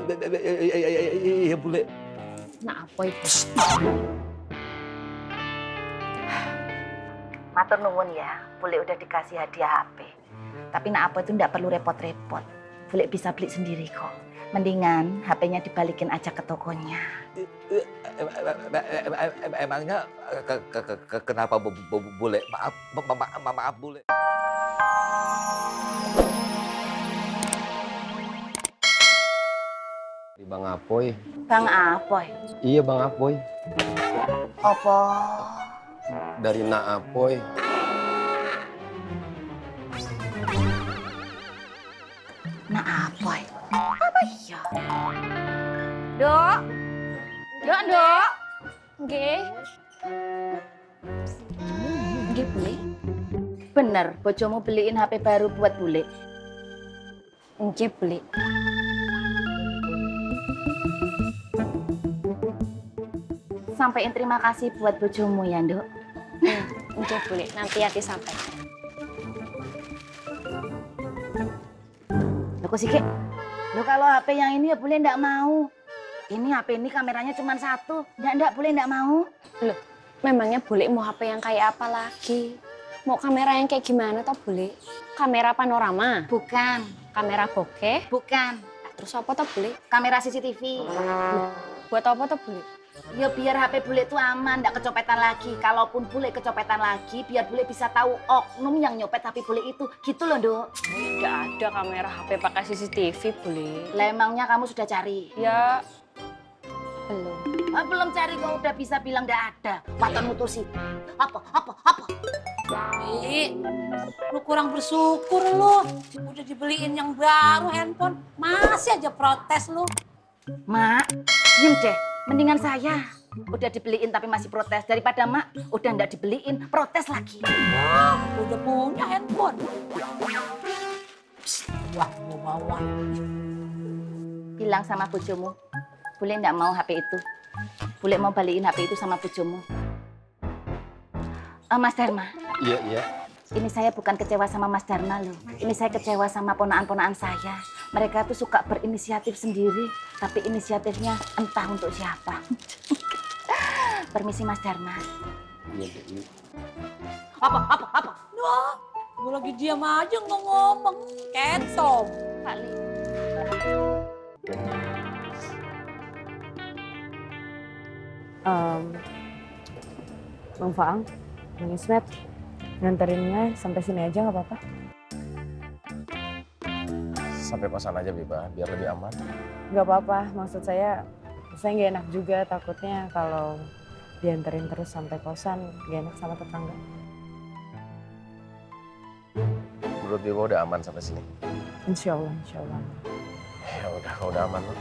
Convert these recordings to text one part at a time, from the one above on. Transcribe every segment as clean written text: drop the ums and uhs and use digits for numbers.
Iya, bule. Nah, apa itu? Matur nuwun ya, bule udah dikasih hadiah HP. Tapi nak apa itu ndak perlu repot-repot. Bule bisa beli sendiri kok. Mendingan HP-nya dibalikin aja ke tokonya. Emangnya kenapa bule? Maaf bule. Bang Apoy. Bang Apoy? Iya Bang Apoy. Apa? Dari Nak Apoy. Nak Apoy? Apa iya? Dok? Dok? Nggih. Nggih, Bule. Bener, bojomu beliin HP baru buat bule? Nggih, Bule. Sampaiin terima kasih buat bojomu ya, Nduk. Nggih, Bule. Nanti Yati sampai. Loh kok Sike? Loh kalau HP yang ini ya bule ndak mau. Ini HP ini kameranya cuma satu. Ndak bule ndak mau. Loh, memangnya Bule mau HP yang kayak apa lagi? Mau kamera yang kayak gimana toh, Bule? Kamera panorama? Bukan. Kamera bokeh? Bukan. Terus apa toh, Bule? Kamera CCTV. Buat apa toh, Bule? Ya biar HP bule itu aman, ndak kecopetan lagi. Kalaupun bule kecopetan lagi, biar bule bisa tahu oknum yang nyopet HP bule itu. Gitu loh, Nduk. Nggak ada kamera HP pakai CCTV, Bule. Lah emangnya kamu sudah cari? Ya, belum. Ah, belum cari kok udah bisa bilang ndak ada. Waton mutusin. Apa? Ih, lu kurang bersyukur lu. Udah dibeliin yang baru handphone, masih aja protes lu. Mak, diem deh. Mendingan saya udah dibeliin tapi masih protes daripada mak udah ndak dibeliin protes lagi. Wah, udah punya handphone. Wah, mau bawa. Bilang sama bojomu, bule ndak mau HP itu. Bule mau balikin HP itu sama bojomu. Mas Dharma. Iya. Ini saya bukan kecewa sama Mas Dharma loh. Ini saya kecewa sama ponaan-ponaan saya. Mereka tuh suka berinisiatif sendiri, tapi inisiatifnya entah untuk siapa. Permisi Mas Dharma. Iya. Apa? Wah, gue lagi diam aja nggak ngomong. Kentom. Pak Li. Bang Faang, Bang Ismet, nganterinnya sampai sini aja nggak apa-apa? Sampai kosan aja Biba, biar lebih aman. Nggak apa-apa, maksud saya nggak enak juga takutnya kalau dianterin terus sampai kosan, nggak enak sama tetangga. Menurut Biba udah aman sampai sini? Insya Allah. Ya udah, kalau udah aman loh.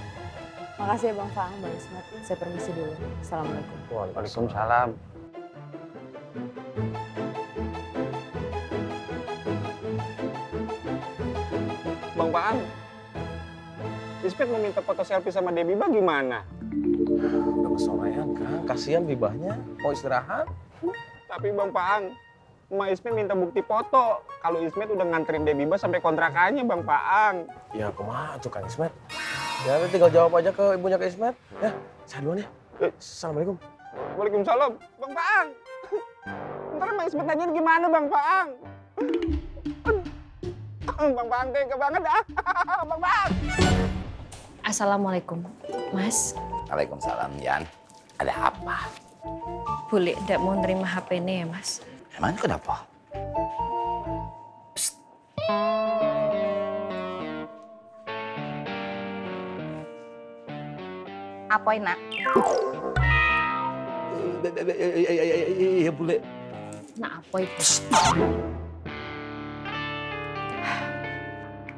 Makasih ya Bang Faang, Bang Ismet. Saya permisi dulu. Assalamualaikum. Waalaikumsalam. Bang Faang, Ismet mau minta foto selfie sama Debbie bagaimana? Udah kesorean Kang, kasihan Bibahnya, mau istirahat. Tapi Bang Faang, Emak Ismet minta bukti foto kalau Ismet udah nganterin Debbie sampai kontrakannya Bang Faang. Ya kumaha tuh Kang Ismet. Ya nanti tinggal jawab aja ke ibunya ke Ismet. Ya, saya duluan ya. Assalamualaikum. Waalaikumsalam. Bang Faang, ntar Emak Ismet tanyain gimana Bang Faang? Bang Faang tega banget dah. Bang Faang. Assalamualaikum, Mas. Waalaikumsalam, Yan. Ada apa? Bule tidak mau nerima HP ini ya, Mas? Emangnya kenapa? Psst. Apoy nak? Iya, bule. Nah, apa itu?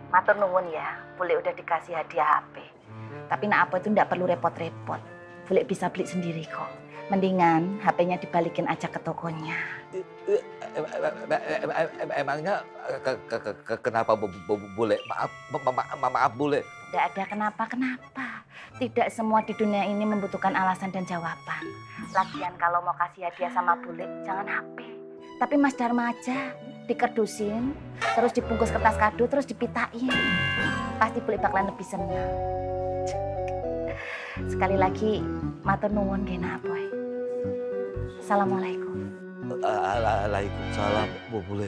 Matur nuwun ya, bule udah dikasih hadiah HP. Tapi nak apa itu ndak perlu repot-repot. Bule bisa beli sendiri kok. Mendingan HP-nya dibalikin aja ke tokonya. Emangnya kenapa bule? Maaf bule. Ndak ada kenapa-kenapa. Tidak semua di dunia ini membutuhkan alasan dan jawaban. Lagian kalau mau kasih hadiah sama bule, jangan HP. Tapi Mas Dharma aja, dikerdusin, terus dibungkus kertas kado, terus dipitain. Pasti bule bakalan lebih senang. Sekali lagi matur nuwun kena boy. Assalamualaikum. Waalaikumsalam, Bu Bule.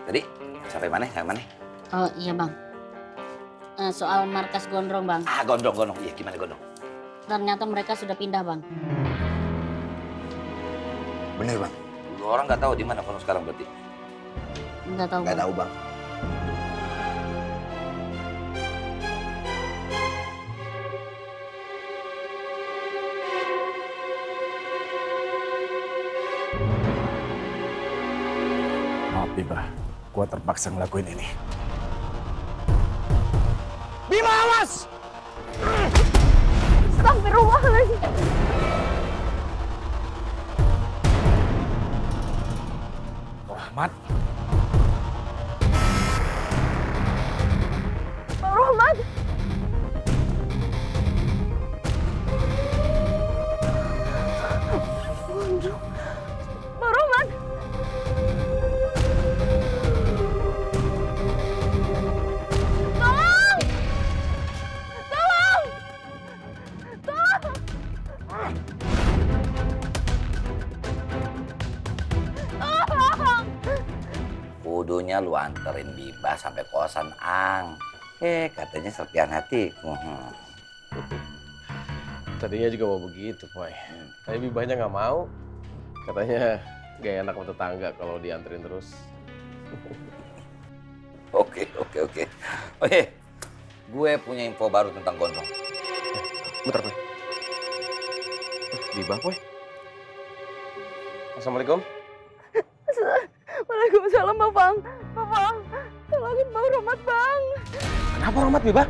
Tadi sampai mana? Sampai mana? Oh iya bang. Soal markas Gondrong bang. Gondrong. Iya, gimana Gondrong? Ternyata mereka sudah pindah bang. Bener Bang. Lu orang nggak tahu di mana Gondrong sekarang berarti? Nggak tahu Nggak bang. tahu Bang. Maaf Bima, gua terpaksa ngelakuin ini. Bima, awas! Astagfirullahaladzim. Rahmat, Bang Rohmat. Bang Rohmat. Tolong! Tolong! Tolong! Tolong! Kudunya lu anterin Biba sampai kosan Ang. Katanya serpian hati. Tadinya juga mau begitu, Boy. Tapi Bibanya nggak mau. Katanya gak enak sama tetangga kalau dianterin terus. Oke. Oh iya, gue punya info baru tentang Gondrong. Bentar, Boy. Biba, Boy. Assalamualaikum. Waalaikumsalam, Bang. Bang, tolongin Bang Rohmat, Bang. Kenapa Rahmat, Biba?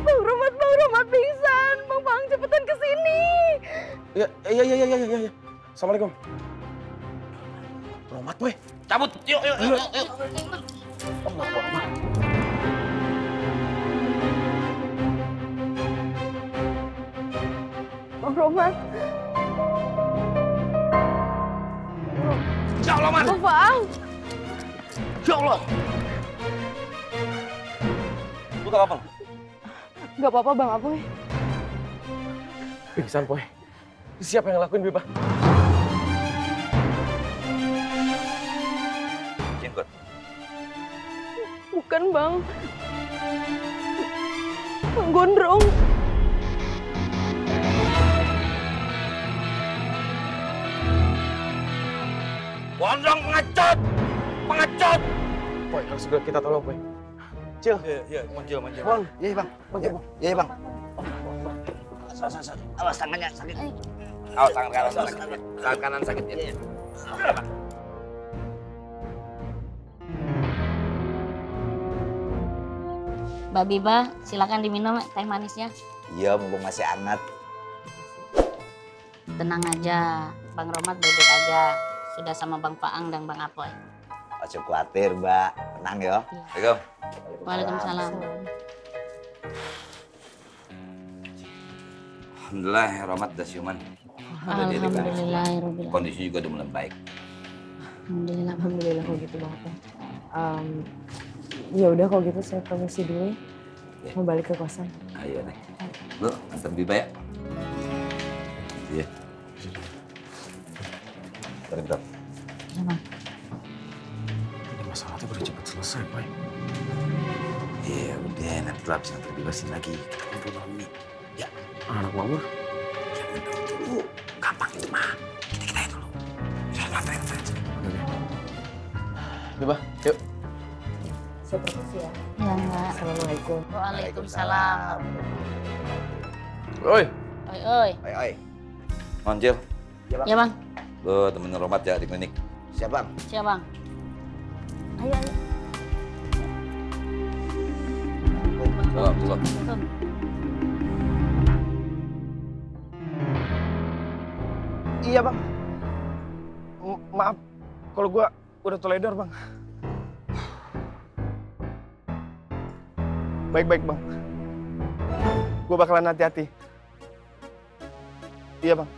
Bang Rohmat pingsan. Bang, cepetan ke sini. Iya. Assalamualaikum. Rahmat, Boy. Cabut, yuk. Bang Rohmat. Ya Allah, Man. Bang. Ya Allah. Lu gak apa-apa? Gak apa-apa, Bang Apoy. Pingsan, Boy. Siapa yang ngelakuin, Biba? Jenggot. Bukan, Bang. Bang Gondrong. Gondrong pengecut! Boy, harus segera kita tolong, Boy. Cil. Iya, manjil. Bang. Iya, Bang. Iya, Bang. Awas tangannya sakit. Awas tangan kanan sakit. Tangan kanan sakit. Iya. Mbak Biba, silakan diminum teh manisnya. Iya, mumpung masih hangat. Tenang aja, Bang Rohmat baik-baik aja. Sudah sama Bang Faang dan Bang Apoy. Masih khawatir, Mbak. Tenang ya. Assalamualaikum. Waalaikumsalam. Alhamdulillah, Rohmat udah siuman. Ada dia di garis. Alhamdulillah. Kondisinya juga udah mulai baik. Alhamdulillah kalau gitu Bang Apoy. Ya udah kalau gitu saya permisi dulu ya. Ya. Mau balik ke kosan. Ayo, Nek. Lu, antar Biba ya. Iya. Bentar. Ya, Bang. ini masalah tuh udah cepet selesai, Boy. Iya, udah. Nanti lu habis antar Biba sini lagi. Kita kumpul malam ini. Ya. Anak mama. Jangan dulu. Gampang itu mah. Kita dulu. Jangan nganterin saja. Biba, yuk. Saya permisi ya. Ya, Mbak. Assalamualaikum. Waalaikumsalam. Oi. Oi. Oi. Monjil. Ya, Bang. Lu temenin Rohmat ya di klinik. Siap, Bang? Siap, Bang. Ayo. Belum. Tuh. Iya, Bang. Maaf kalau gua udah teledor, Bang. Baik, Bang. Gue bakalan hati-hati. Iya, Bang.